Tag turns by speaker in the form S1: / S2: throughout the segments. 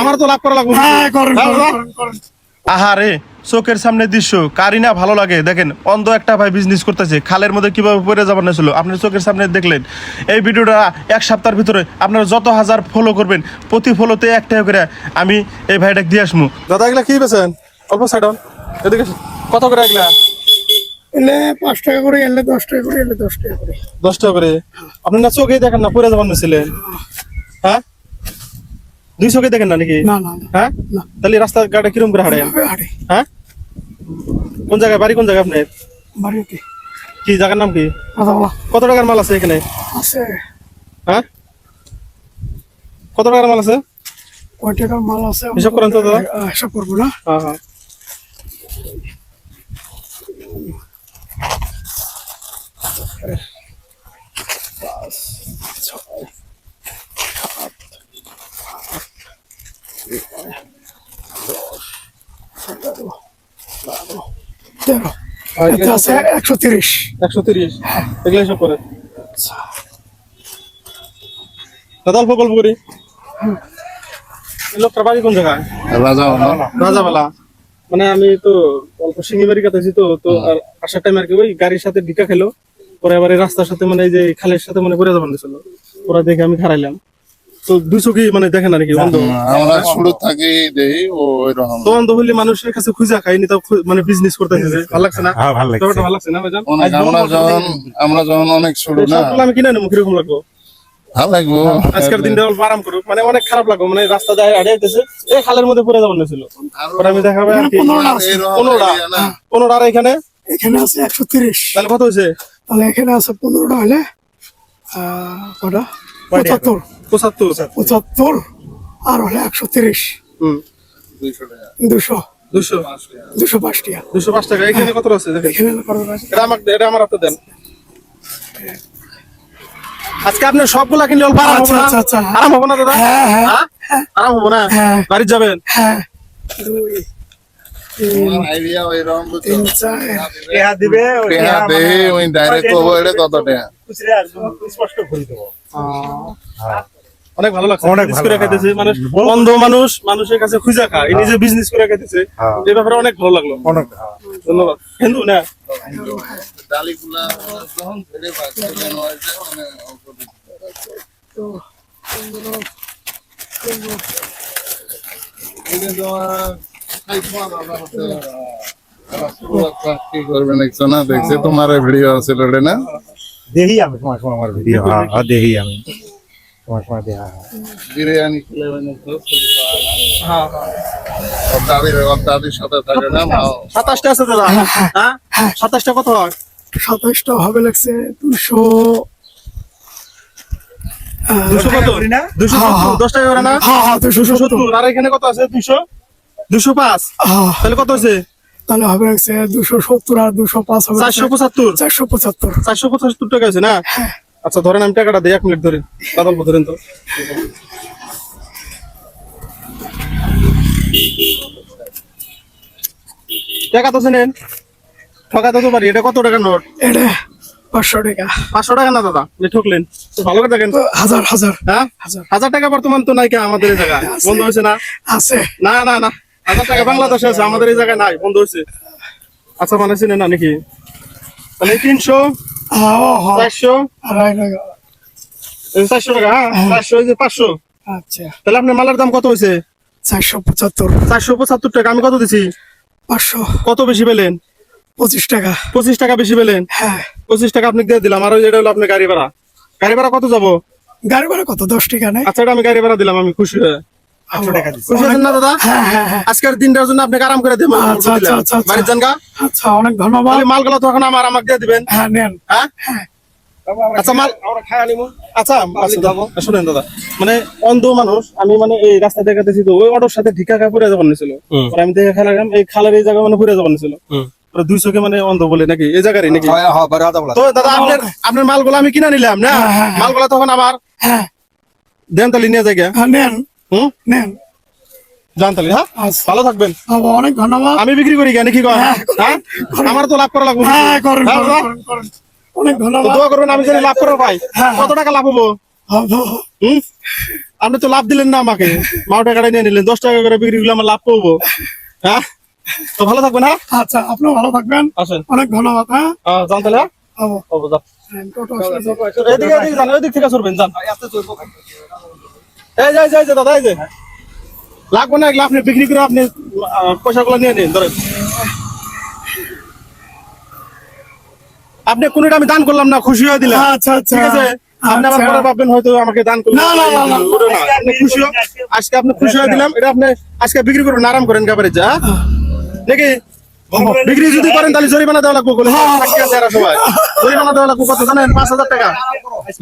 S1: আমার তো লাভ করা লাগবে। আহারে চোখের সামনে দৃশ্য কারি না ভালো লাগে। দেখেন অন্ধ একটা ভাই বিজনেস করতেছে, খালের মধ্যে কিভাবে পড়ে যাবার না ছিল আপনার চোখের সামনে দেখলেন। এই ভিডিওটা এক সপ্তাহের ভিতরে আপনারা যত হাজার ফলো করবেন, প্রতি ফলোতে 1 টাকা করে আমি এই ভাইটাকে দিয়ে আসবো। দাদা এগুলা কি বেছেন? অল্প সাইড অন, এদিকে কত করে এগুলা?
S2: এলে 5 টাকা করে, এলে 10 টাকা করে, এলে 10 টাকা করে।
S1: 10 টাকা করে। আপনি না চোখেই দেখেন না পড়ে যাবার নিছিলেন? হ্যাঁ 2 চোখে দেখেন না নাকি?
S2: না না
S1: হ্যাঁ
S2: না।
S1: তাহলে রাস্তা গাড়ি কিরম করে হাঁটে? হ্যাঁ কোন জায়গায় বাড়ি, কোন জায়গায় আপনার
S2: বাড়িতে?
S1: কি জায়গার নাম কি?
S2: আদাওয়া
S1: কত টাকার মাল আছে এখানে?
S2: আছে।
S1: হ্যাঁ কত টাকার মাল আছে?
S2: কয় টাকার মাল আছে
S1: হিসাব করেন তো দাদা।
S2: হিসাব করবো না।
S1: হ্যাঁ হ্যাঁ
S2: তেরো। এতে আছে 130।
S1: 130 এগুলো হিসাব করেন দাদা। অল্প গল্প করি। এই লোকটার বাড়ি কোন জায়গায়? রাজাবালা। মানে আমি তো অল্প সিঙ্গি বাড়ি কাটাইছি তো তো আর আসার টাইম আর কি ওই গাড়ির সাথে ঢিকা খেলো, পরে আবার এই রাস্তার সাথে মানে এই যে খালের সাথে মানে ঘুরে যাবার ছিল, ওরা দেখে আমি খারাইলাম। তো 2 চোখই মানে দেখেন আর কি অন্ধ।
S3: আমরা শুরু থাকি দেই ও এরকম
S1: তো অন্ধ হইলে মানুষের কাছে খুঁজা খাইনি, তাও মানে বিজনেস করতেছে। ভালো লাগছে না?
S4: হ্যাঁ ভালো লাগছে।
S1: ব্যাপারটা ভালো লাগছে না ভাইজান?
S3: অনেক আমরা যখন অনেক শুরু না
S1: সবগুলো আমি কিনে নেবো, কিরকম লাগবো?
S3: ভালো লাগবো।
S1: আজকের দিনটা অল্প আরাম করুক, মানে অনেক খারাপ লাগবে। মানে রাস্তা দিয়ে হাঁটাইতেছে এই খালের মধ্যে পড়ে যাবার ছিল, ওরা আমি দেখাবে আর কি। 15টা আর এখানে
S2: এখানে আছে 130।
S1: তাহলে কত হয়েছে?
S2: তাহলে এখানে আছে 15টা হলে কটা? 75। 75 আর হলে 130।
S1: হুম
S2: 200 205 টাকা।
S1: 205 টাকা। এখানে কত আছে দেখেন?
S2: এখানে কত আছে?
S1: এটা আমার হাতে দেন। আজকে আপনি সবগুলা কিনলে অল্প আরাম হবে না?
S2: আচ্ছা, আচ্ছা।
S1: আরাম হবে না দাদা?
S2: হ্যাঁ, হ্যাঁ।
S1: হ্যাঁ? আরাম হবে না?
S2: হ্যাঁ।
S1: বাড়ি যাবেন?
S2: হ্যাঁ 2
S3: আমার আইডিয়া ওইরকম তো
S2: 3 4
S4: টেহা দিবে
S3: টেহা দে ওই ডাইরেক্ট কব এটা কত টাকা
S4: খুচরা একদম স্পষ্ট করে দেবো।
S1: অনেক ভালো লাগছে।
S4: অনেক
S1: বিজনেস
S4: ভালো
S1: করে খাইতেছে মানুষ, অন্ধ মানুষ মানুষের কাছে খুঁজে খায়, এই নিজে বিজনেস করে খাইতেছে।
S4: হ্যাঁ।
S1: এই ব্যাপারে অনেক ভালো লাগলো।
S4: অনেক
S1: ধন্যবাদ। হিন্দু না
S3: ডালিগুলা যখন ধরে পাচ্ছে কেন হয়েছে মানে অল্প দিতে। এটা তোমার খাইছো না হচ্ছে কি করবেন একটু না দেখছে তোমার ভিডিও আছে রে না
S4: দেহি আমি তোমার সময় আমার ভিডিও। হ্যাঁ দেহি আমি তোমার সময় দেখা।
S3: বিরিয়ানি খেলে মানে তো
S1: হ্যাঁ
S3: দাদির সাথে থাকে না
S1: 27টা আছে দাদা। হ্যাঁ 27টা কত হয়?
S2: 27টা হবে লাগছে 200।
S1: 200 কত? 270। 10 টাকা করে না?
S2: হ্যাঁ হ্যাঁ 270।
S1: আর এখানে কত আছে? 200 205। তাহলে কত আছে?
S2: তাহলে হবে লাগছে 270 আর 205 হবে
S1: 475।
S2: 475।
S1: 475 টাকা আছে না? আচ্ছা ধরেন আমি টাকাটা দিই, 1 মিনিট ধরেন দাদা, অল্প ধরেন তো। টাকা তো নেন, ঠকাতে তো পারি। এটা কত টাকার নোট?
S2: এটা 500 টাকা।
S1: 500 টাকা না দাদা, আপনি ঠকলেন তো। ভালো করে দেখেন।
S2: হাজার হাজার
S1: হ্যাঁ 1000 টাকা বর্তমান তো নাই কে আমাদের এই জায়গায়? বন্ধ হয়েছে না?
S2: আছে।
S1: না না না 1000 টাকা বাংলাদেশে আছে, আমাদের এই জায়গায় নাই, বন্ধ হয়েছে। আচ্ছা মানে চিনেন না নাকি? তাহলে 300 400
S2: আড়াই টাকা।
S1: 400 টাকা। হ্যাঁ 400 এই যে 500।
S2: আচ্ছা
S1: তাহলে আপনার মালের দাম কত হয়েছে?
S2: 475।
S1: 475 টাকা। আমি কত দিছি?
S2: 500।
S1: কত বেশি পেলেন?
S2: 25 টাকা।
S1: 25 টাকা বেশি পেলেন।
S2: হ্যাঁ
S1: 25 টাকা আপনি দিয়ে দিলাম। আর ওই যেটা হলো আপনার গাড়ি ভাড়া। গাড়ি ভাড়া কত যাবো?
S2: গাড়ি ভাড়া কত? 10 টাকা নেই?
S1: আচ্ছা এটা আমি গাড়ি ভাড়া দিলাম, আমি খুশি হয়ে।
S4: 800 টাকা দিচ্ছি।
S1: খুশি আছেন না দাদা?
S2: হ্যাঁ হ্যাঁ হ্যাঁ।
S1: আজকের দিনটার জন্য আপনাকে আরাম করে দেবো।
S2: আচ্ছা, আচ্ছা, আচ্ছা, আচ্ছা।
S1: বাড়ির যান গা।
S2: আচ্ছা অনেক ধন্যবাদ।
S1: তাহলে মালগুলো তখন আমাকে দিয়ে দিবেন।
S2: হ্যাঁ নেন।
S1: হ্যাঁ আচ্ছা মাল
S4: আমরা খাই আনিমু।
S1: আচ্ছা শুনেন দাদা, মানে অন্ধ মানুষ আমি, মানে এই রাস্তা দেখাতেছি তো ওই অটোর সাথে ঢিকা খায় পুরে যাবার নিছিল। আমি দেখে খেলাম এই খালের এই জায়গা মানে পুরে যাবার নিছিল। 2 চোখে মানে অন্ধ বলে নাকি এই জায়গারই নাকি? তো দাদা আপনার মালগুলো আমি কিনা নিলাম না, মালগুলো তখন আমার
S2: হ্যাঁ
S1: দেন তালি নিয়ে জায়গা।
S2: হ্যাঁ নেন
S1: হুম
S2: নেন।
S1: জান তালি। হ্যাঁ ভালো থাকবেন।
S2: অনেক ধন্যবাদ।
S1: আমি বিক্রি করি কেন কি কয়? হ্যাঁ আমার তো লাভ করা লাগবে।
S2: হ্যাঁ করেন
S1: হ্যাঁ,
S2: করেন,
S1: দাদা?
S2: করেন, করেন। অনেক
S1: তো
S2: ধন্যবাদ।
S1: দোয়া করবেন আমি যদি লাভ করবো ভাই। কত টাকা লাভ হবো?
S2: হ্যাঁ, হ্যাঁ, হ্যাঁ।
S1: হুম আপনি তো লাভ দিলেন না আমাকে, 12 টাকাটা নিয়ে নিলেন, 10 টাকা করে বিক্রি করলে আমার লাভ পাবো। হ্যাঁ, তো ভালো থাকবেন। হ্যাঁ,
S2: আচ্ছা, আপনিও ভালো থাকবেন।
S1: আসেন।
S2: অনেক ধন্যবাদ। হ্যাঁ,
S1: যান তাহলে।
S2: হবো।
S1: যান।
S2: টোটো আসলে যাবো।
S1: এদিকে যান, ওই দিক থেকে সরবেন, যান। এই যে দাদা, এই যে লাগবে না এগুলো, আপনি বিক্রি করে আপনি পয়সাগুলো নিয়ে নিন, ধরেন। আপনি কোনটা আমি দান করলাম না, খুশি হয়ে দিলাম।
S2: আচ্ছা, আচ্ছা।
S1: ঠিক আছে, আপনি আবার
S2: আচ্ছা।
S1: পরে ভাববেন হয়তো আমাকে দান করলেন।
S2: না, না, না, না।
S1: ওটা না, আপনি খুশি আজকে আপনি খুশি হয়ে দিলাম, এটা আপনি আজকে বিক্রি করুন, আরাম করেন গাবারে যা, নাকি বিক্রি যদি করেন তাহলে জরিমানা দেওয়া লাগবে, বলে সবাই জরিমানা দেওয়া লাগবে, কত জানেন? 5,000 টাকা।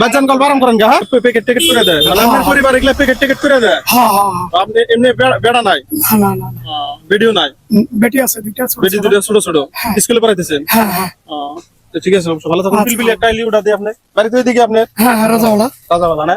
S1: বাচ্চান কল বারাম করেন গা, প্যাকেট টিকেট করে দেয়, মানে আপনার পরিবার এগুলো প্যাকেট টিকেট করে দেয়।
S2: হ্যাঁ, হ্যাঁ, হ্যাঁ।
S1: আপনি এমনি বেড়া নাই,
S2: না, না, না।
S1: ভিডিও নাই,
S2: বেটি আছে দুইটা ছোট
S1: বেটি
S2: ছোট।
S1: দুটো ছোট ছোট, স্কুলে পড়াইতেছেন।
S2: হ্যাঁ, হ্যাঁ,
S1: তো ঠিক আছে, ভালো থাকুন। পিলপিলি একটা ইলি ওটা দিয়ে আপনি বাড়িতে ওইদিকে আপনার
S2: হ্যাঁ, হ্যাঁ, রাজাওয়ালা।
S1: রাজাওয়ালা না?